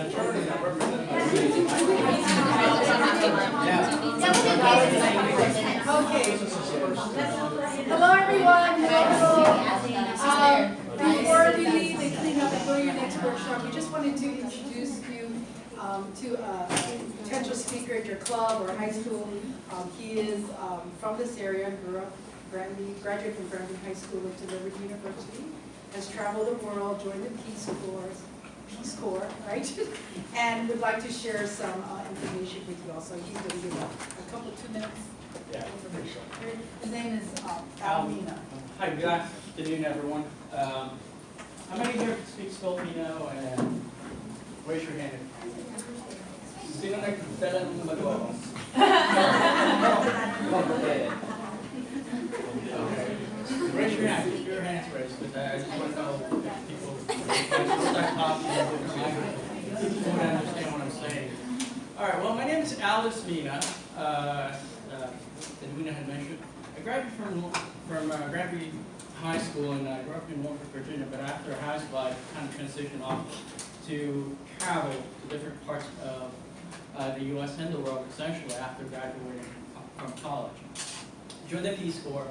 attorney that represents my Okay. Hello, everyone. Before we leave and clean up and go to your next workshop, we just wanted to introduce you to a potential speaker at your club or high school. He is from this area, grew up, graduated from Granby High School, went to Liberty University, has traveled the world, joined the Peace Corps, right? And would like to share some information with you also. He's going to give a couple, 2 minutes. Yeah. His name is Almina. Hi, good afternoon, everyone. How many here speak Filipino and raise your hand? Sino nagdala ng magawa? Okay. Raise your hand. Keep your hands raised, because I just want to know if people start talking in different language. People won't understand what I'm saying. All right. Well, my name is Alice Mina. Edwina had mentioned. I graduated from Granby High School, and I grew up in Norfolk, Virginia. But after high school, I kind of transitioned off to travel to different parts of the U.S. and the world, essentially, after graduating from college. Joined the Peace Corps,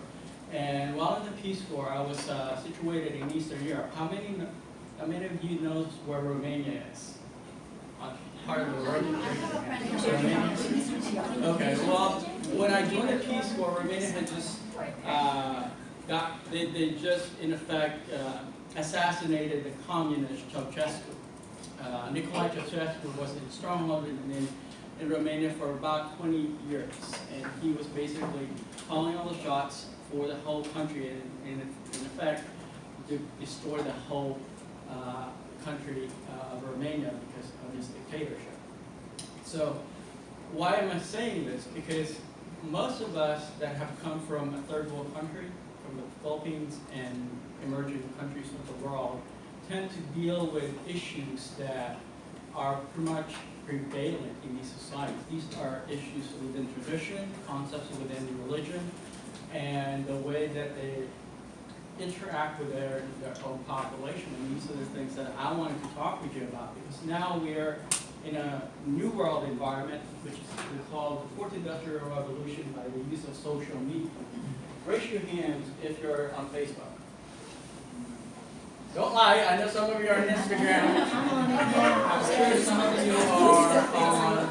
and while in the Peace Corps, I was situated in Eastern Europe. How many of you know where Romania is? Part of the world? Romania? Okay, well, when I joined the Peace Corps, Romania had just they just, in effect, assassinated the communist Ceausescu. Nicolae Ceausescu was in stronghold in Romania for about 20 years, and he was basically calling all the shots for the whole country, and in effect, to destroy the whole country of Romania because of his dictatorship. So, why am I saying this? Because most of us that have come from a third world country, from the Philippines and emerging countries of the world, tend to deal with issues that are pretty much prevalent in these societies. These are issues within tradition, concepts within religion, and the way that they interact with their own population. And these are the things that I wanted to talk with you about, because now we're in a new world environment, which is called the Fourth Industrial Revolution by the use of social media. Raise your hands if you're on Facebook. Don't lie, I know some of you are on Instagram. I'm sure some of you are on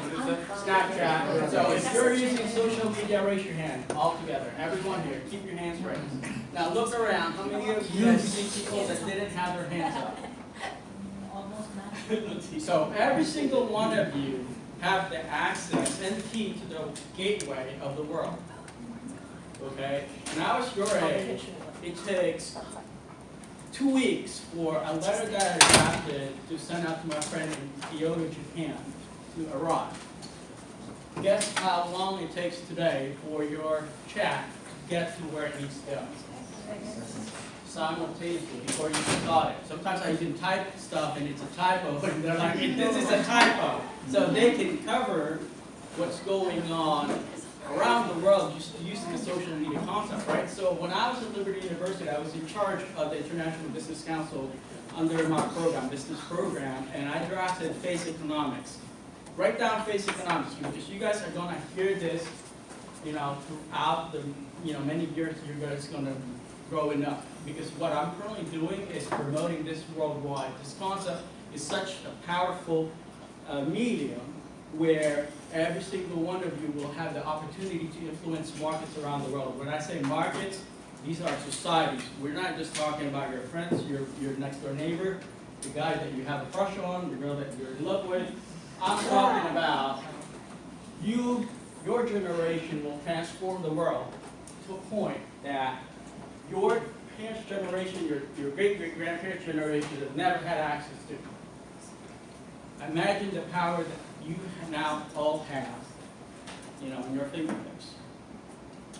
Snapchat. So if you're using social media, raise your hand all together. Everyone here, keep your hands raised. Now look around. How many of you have seen people that didn't have their hands up? So every single one of you have the access and key to the gateway of the world. Okay? When I was your age, it takes 2 weeks for a letter that I drafted to send out to my friend in Kyoto, Japan, to arrive. Guess how long it takes today for your chat to get to where it needs to go? Simultaneously, before you thought it. Sometimes I even type stuff and it's a typo, and they're like, this is a typo. So they can cover what's going on around the world using the social media concept, right? So when I was at Liberty University, I was in charge of the International Business Council under my program, business program, and I drafted faceconomics. Write down faceconomics, because you guys are going to hear this, throughout the, many years you guys are going to growing up. Because what I'm currently doing is promoting this worldwide. This concept is such a powerful medium where every single one of you will have the opportunity to influence markets around the world. When I say markets, these are societies. We're not just talking about your friends, your next door neighbor, the guy that you have a crush on, the girl that you're in love with. I'm talking about you, your generation will transform the world to a point that your parents' generation, your great-great-grandparents' generation have never had access to. Imagine the power that you now all have, in your fingertips.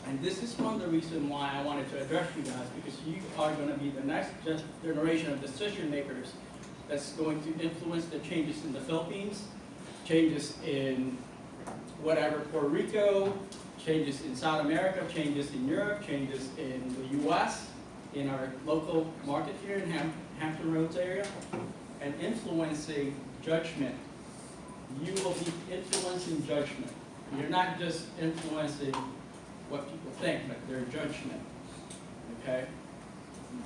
And this is one of the reasons why I wanted to address you guys, because you are going to be the next generation of decision makers that's going to influence the changes in the Philippines, changes in Puerto Rico, changes in South America, changes in Europe, changes in the U.S., in our local market here in Hampton Roads area, and influencing judgment you will be influencing judgment. You're not just influencing what people think, but their judgment, okay?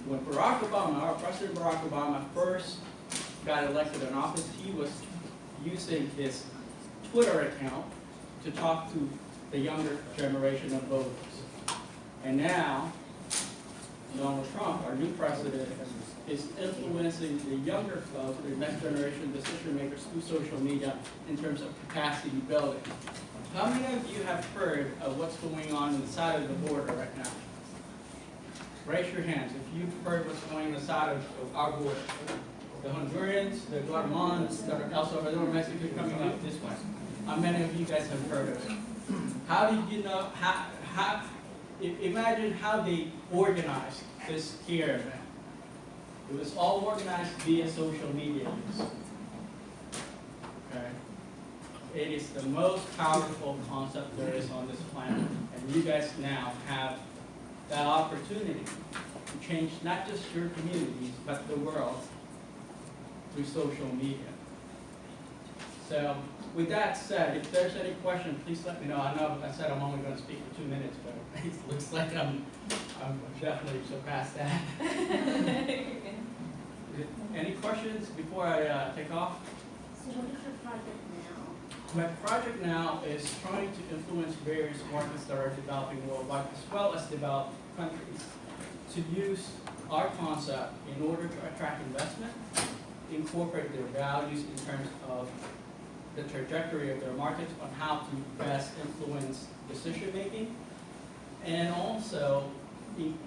When Barack Obama, our President Barack Obama first got elected in office, he was using his Twitter account to talk to the younger generation of voters. And now, Donald Trump, our new president, is influencing the younger folks, the next generation decision makers through social media in terms of capacity building. How many of you have heard of what's going on inside of the border right now? Raise your hands if you've heard what's going on inside of our border. The Hondurans, the Guatemalans, the El Salvador, Mexico coming up this way. How many of you guys have heard of it? How did you know, imagine how they organized this here event. It was all organized via social media use. Okay? It is the most powerful concept there is on this planet. And you guys now have that opportunity to change not just your communities, but the world through social media. So with that said, if there's any question, please let me know. I know I said I'm only going to speak for 2 minutes, but it looks like I'm definitely surpassed that. Any questions before I take off? So what is your project now? My project now is trying to influence various markets that are developing worldwide, as well as developed countries, to use our concept in order to attract investment, incorporate their values in terms of the trajectory of their markets on how to best influence decision making, and also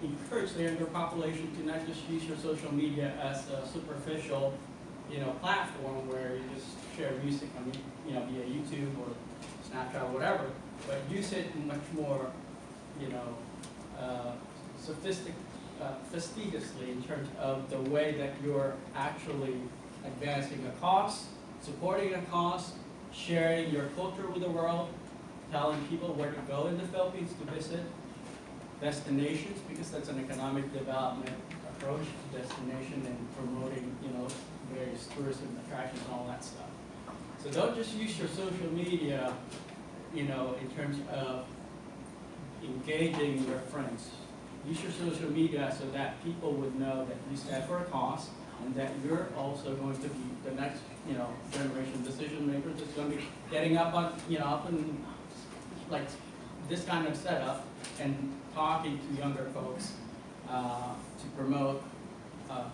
encourage the younger population to not just use your social media as a superficial, platform where you just share music on, via YouTube or Snapchat or whatever, but use it much more, fastidiously in terms of the way that you're actually advancing a cause, supporting a cause, sharing your culture with the world, telling people where to go in the Philippines to visit, destinations, because that's an economic development approach to destination and promoting, various tourism attractions and all that stuff. So don't just use your social media, in terms of engaging your friends. Use your social media so that people would know that you stand for a cause and that you're also going to be the next, generation decision makers that's going to be getting up on, up in like this kind of setup and talking to younger folks to promote, a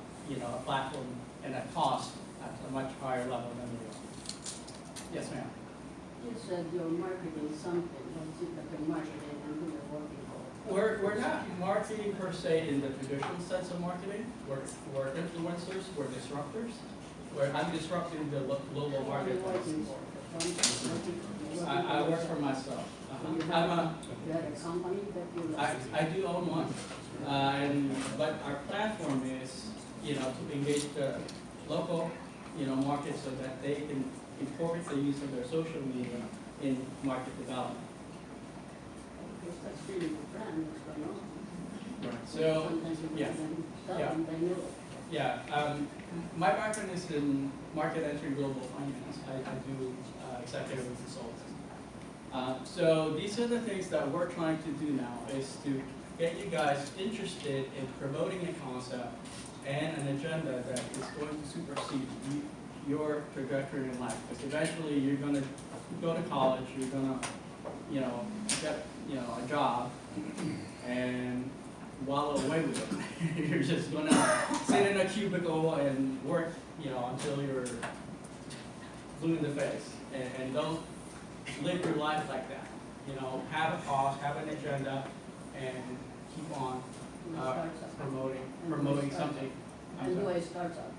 platform and a cost at a much higher level than you are. Yes, ma'am. You said you're marketing something, don't you, that you're marketing and who you're working for? We're not marketing per se in the traditional sense of marketing. We're influencers, we're disruptors. I'm disrupting the global marketplace. I work for myself. You have a company that you I do own one, but our platform is, to engage the local, market so that they can incorporate the use of their social media in market development. Because that's really the brand that's going on. Right. So, Sometimes you yeah, can tell yeah. them they know. Yeah. My background is in market entry global finance. I do executive consulting. So these are the things that we're trying to do now, is to get you guys interested in promoting a concept and an agenda that is going to supersede your trajectory in life. Because eventually you're going to go to college, you're going to, get, a job, and wallow away with it. You're just going to sit in a cubicle and work, until you're blue in the face. And don't live your life like that. Have a cause, have an agenda, and keep on promoting something. And the way it starts up.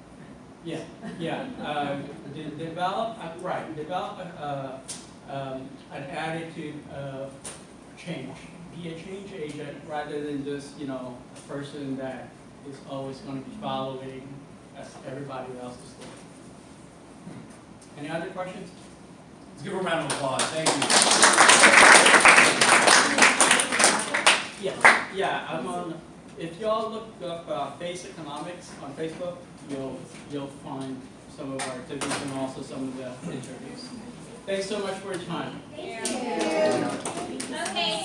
Yeah, yeah. Develop an attitude of change. Be a change agent rather than just, a person that is always going to be following as everybody else is doing. Any other questions? Let's give a round of applause. Thank you. Yeah. I'm on. If y'all look up faceconomics on Facebook, you'll find some of our activities and also some of the interviews. Thanks so much for your time. Okay,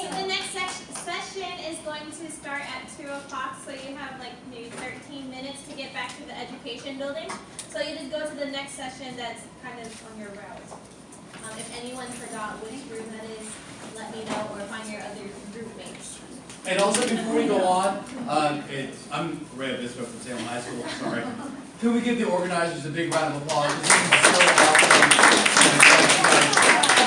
so the next session is going to start at 2 o'clock, so you have like maybe 13 minutes to get back to the education building. So you just go to the next session that's kind of on your route. If anyone forgot which room that is, let me know or find your other group mates. And also, before we go on, I'm Ray Obispo from Salem High School, sorry. Could we give the organizers a big round of applause? This is so awesome.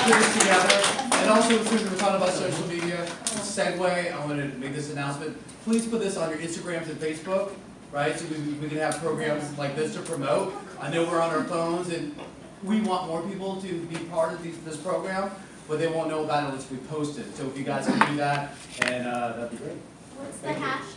Put this together. And also, since we're talking about social media, segue, I wanted to make this announcement. Please put this on your Instagrams and Facebook, right? So we can have programs like this to promote. I know we're on our phones, and we want more people to be part of this program, but they won't know about it unless we post it. So if you guys can do that, and that'd be great. What's the hashtag?